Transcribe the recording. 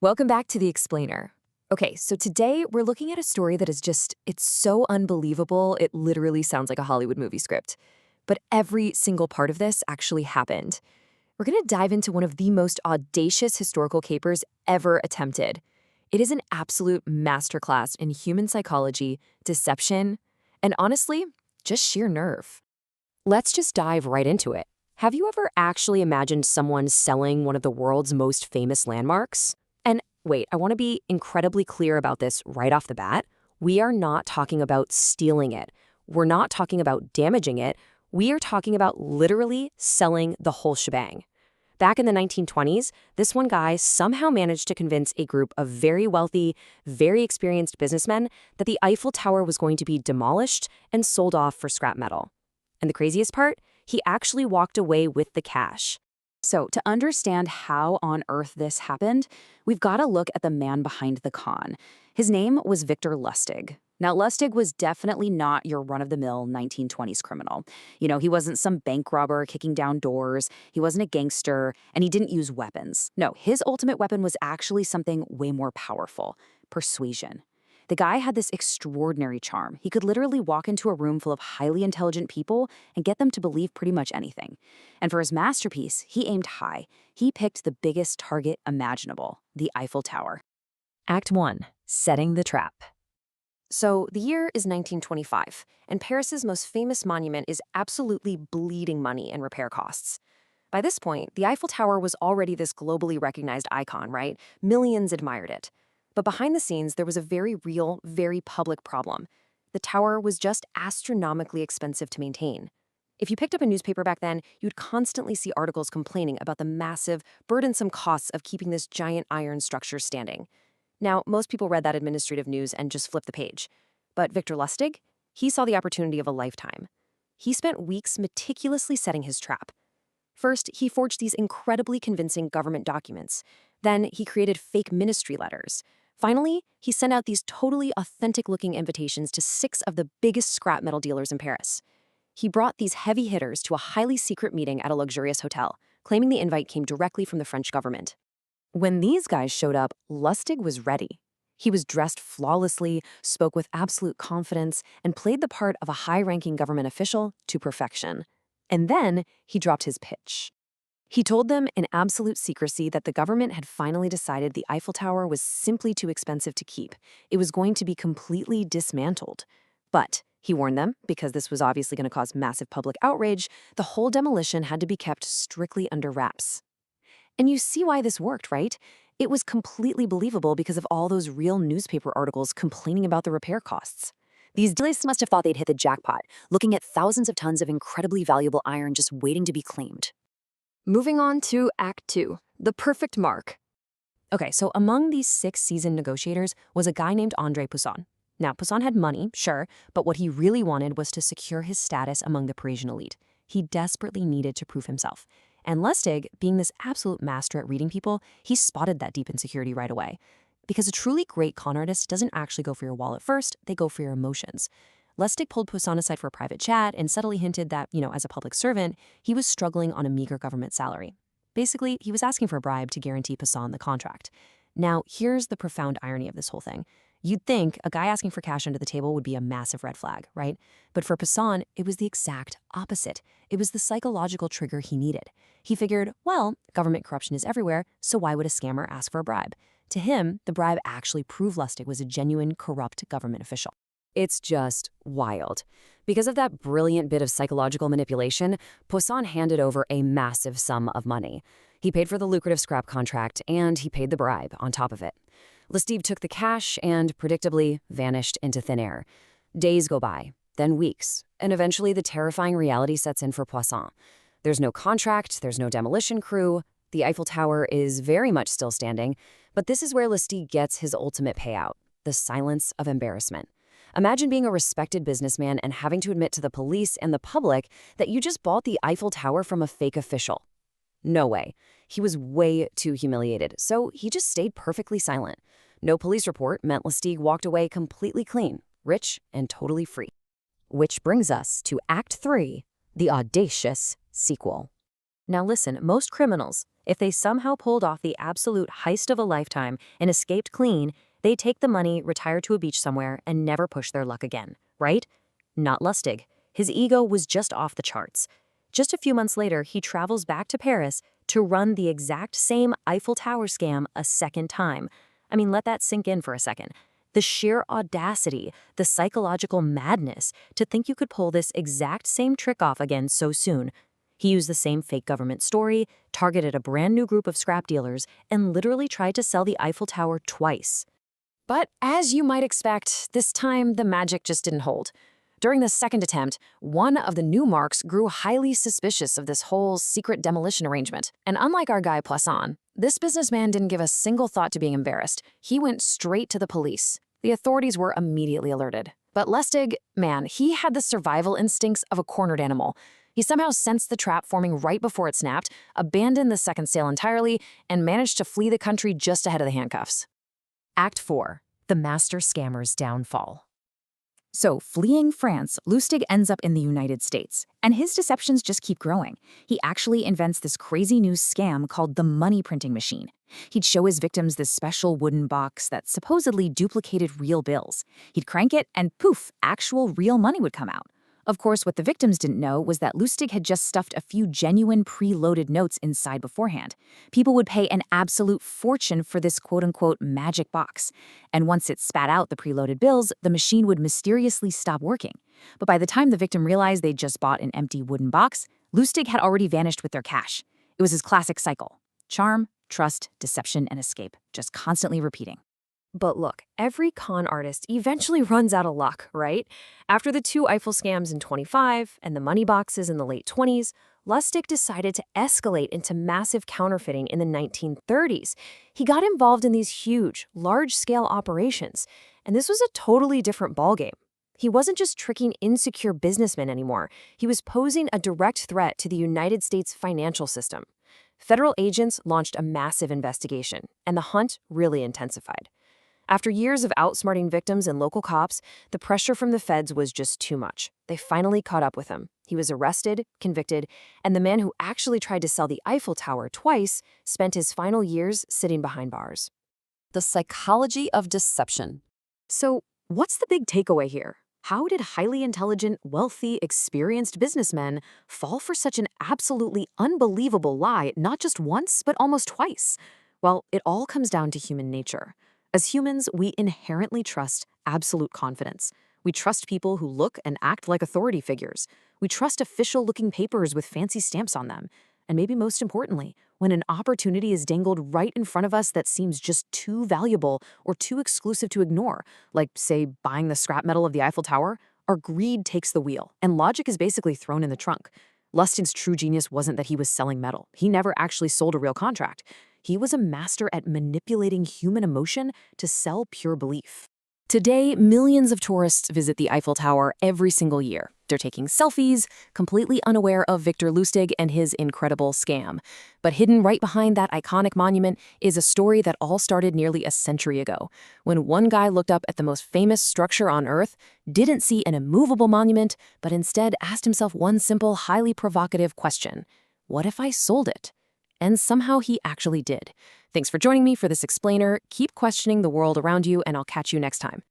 Welcome back to The Explainer. Okay, so today we're looking at a story that is it's so unbelievable, it literally sounds like a Hollywood movie script. But every single part of this actually happened. We're going to dive into one of the most audacious historical capers ever attempted. It is an absolute masterclass in human psychology, deception, and honestly, just sheer nerve. Let's just dive right into it. Have you ever actually imagined someone selling one of the world's most famous landmarks? And wait, I want to be incredibly clear about this right off the bat. We are not talking about stealing it. We're not talking about damaging it. We are talking about literally selling the whole shebang. Back in the 1920s, this one guy somehow managed to convince a group of very wealthy, very experienced businessmen that the Eiffel Tower was going to be demolished and sold off for scrap metal. And the craziest part? He actually walked away with the cash. So, to understand how on earth this happened, we've got to look at the man behind the con. His name was Victor Lustig. Now, Lustig was definitely not your run-of-the-mill 1920s criminal. He wasn't some bank robber kicking down doors, he wasn't a gangster, and he didn't use weapons. No, his ultimate weapon was actually something way more powerful: persuasion. The guy had this extraordinary charm. He could literally walk into a room full of highly intelligent people and get them to believe pretty much anything. And for his masterpiece, he aimed high. He picked the biggest target imaginable: the Eiffel Tower. Act 1. Setting the trap. So, the year is 1925, and Paris's most famous monument is absolutely bleeding money in repair costs. By this point, the Eiffel Tower was already this globally recognized icon, right? Millions admired it. But behind the scenes, there was a very real, very public problem. The tower was just astronomically expensive to maintain. If you picked up a newspaper back then, you'd constantly see articles complaining about the massive, burdensome costs of keeping this giant iron structure standing. Now, most people read that administrative news and just flipped the page. But Victor Lustig? He saw the opportunity of a lifetime. He spent weeks meticulously setting his trap. First, he forged these incredibly convincing government documents. Then, he created fake ministry letters. Finally, he sent out these totally authentic-looking invitations to 6 of the biggest scrap metal dealers in Paris. He brought these heavy hitters to a highly secret meeting at a luxurious hotel, claiming the invite came directly from the French government. When these guys showed up, Lustig was ready. He was dressed flawlessly, spoke with absolute confidence, and played the part of a high-ranking government official to perfection. And then he dropped his pitch. He told them in absolute secrecy that the government had finally decided the Eiffel Tower was simply too expensive to keep. It was going to be completely dismantled. But, he warned them, because this was obviously going to cause massive public outrage, the whole demolition had to be kept strictly under wraps. And you see why this worked, right? It was completely believable because of all those real newspaper articles complaining about the repair costs. These dealers must have thought they'd hit the jackpot, looking at thousands of tons of incredibly valuable iron just waiting to be claimed. Moving on to Act 2, the perfect mark. Okay, so among these 6 seasoned negotiators was a guy named André Poussin. Now, Poussin had money, sure, but what he really wanted was to secure his status among the Parisian elite. He desperately needed to prove himself. And Lustig, being this absolute master at reading people, he spotted that deep insecurity right away. Because a truly great con artist doesn't actually go for your wallet first, they go for your emotions. Lustig pulled Poussin aside for a private chat and subtly hinted that, as a public servant, he was struggling on a meager government salary. Basically, he was asking for a bribe to guarantee Poussin the contract. Now, here's the profound irony of this whole thing. You'd think a guy asking for cash under the table would be a massive red flag, right? But for Poussin, it was the exact opposite. It was the psychological trigger he needed. He figured, well, government corruption is everywhere, so why would a scammer ask for a bribe? To him, the bribe actually proved Lustig was a genuine, corrupt government official. It's just wild. Because of that brilliant bit of psychological manipulation, Poussin handed over a massive sum of money. He paid for the lucrative scrap contract, and he paid the bribe on top of it. Lustig took the cash and, predictably, vanished into thin air. Days go by, then weeks, and eventually the terrifying reality sets in for Poussin. There's no contract, there's no demolition crew, the Eiffel Tower is very much still standing, but this is where Lustig gets his ultimate payout: the silence of embarrassment. Imagine being a respected businessman and having to admit to the police and the public that you just bought the Eiffel Tower from a fake official. No way. He was way too humiliated, so he just stayed perfectly silent. No police report meant Lustig walked away completely clean, rich, and totally free. Which brings us to Act 3, the audacious sequel. Now listen, most criminals, if they somehow pulled off the absolute heist of a lifetime and escaped clean, they take the money, retire to a beach somewhere, and never push their luck again, right? Not Lustig. His ego was just off the charts. Just a few months later, he travels back to Paris to run the exact same Eiffel Tower scam a second time. I mean, let that sink in for a second. The sheer audacity, the psychological madness to think you could pull this exact same trick off again so soon. He used the same fake government story, targeted a brand new group of scrap dealers, and literally tried to sell the Eiffel Tower twice. But as you might expect, this time the magic just didn't hold. During the second attempt, one of the Newmarks grew highly suspicious of this whole secret demolition arrangement. And unlike our guy Poisson, this businessman didn't give a single thought to being embarrassed. He went straight to the police. The authorities were immediately alerted. But Lustig, man, he had the survival instincts of a cornered animal. He somehow sensed the trap forming right before it snapped, abandoned the second sale entirely, and managed to flee the country just ahead of the handcuffs. Act 4. The Master Scammer's Downfall. So, fleeing France, Lustig ends up in the United States, and his deceptions just keep growing. He actually invents this crazy new scam called the money printing machine. He'd show his victims this special wooden box that supposedly duplicated real bills. He'd crank it, and poof, actual real money would come out. Of course, what the victims didn't know was that Lustig had just stuffed a few genuine pre-loaded notes inside beforehand. People would pay an absolute fortune for this quote-unquote magic box. And once it spat out the preloaded bills, the machine would mysteriously stop working. But by the time the victim realized they'd just bought an empty wooden box, Lustig had already vanished with their cash. It was his classic cycle. Charm, trust, deception, and escape, just constantly repeating. But look, every con artist eventually runs out of luck, right? After the two Eiffel scams in 25 and the money boxes in the late 20s, Lustig decided to escalate into massive counterfeiting in the 1930s. He got involved in these huge, large-scale operations, and this was a totally different ballgame. He wasn't just tricking insecure businessmen anymore. He was posing a direct threat to the United States financial system. Federal agents launched a massive investigation, and the hunt really intensified. After years of outsmarting victims and local cops, the pressure from the feds was just too much. They finally caught up with him. He was arrested, convicted, and the man who actually tried to sell the Eiffel Tower twice spent his final years sitting behind bars. The psychology of deception. So, what's the big takeaway here? How did highly intelligent, wealthy, experienced businessmen fall for such an absolutely unbelievable lie, not just once, but almost twice? Well, it all comes down to human nature. As humans, we inherently trust absolute confidence. We trust people who look and act like authority figures. We trust official-looking papers with fancy stamps on them. And maybe most importantly, when an opportunity is dangled right in front of us that seems just too valuable or too exclusive to ignore, like, say, buying the scrap metal of the Eiffel Tower, our greed takes the wheel, and logic is basically thrown in the trunk. Lustig's true genius wasn't that he was selling metal. He never actually sold a real contract. He was a master at manipulating human emotion to sell pure belief. Today, millions of tourists visit the Eiffel Tower every single year. They're taking selfies, completely unaware of Victor Lustig and his incredible scam. But hidden right behind that iconic monument is a story that all started nearly a century ago, when one guy looked up at the most famous structure on Earth, didn't see an immovable monument, but instead asked himself one simple, highly provocative question: what if I sold it? And somehow he actually did. Thanks for joining me for this explainer. Keep questioning the world around you, and I'll catch you next time.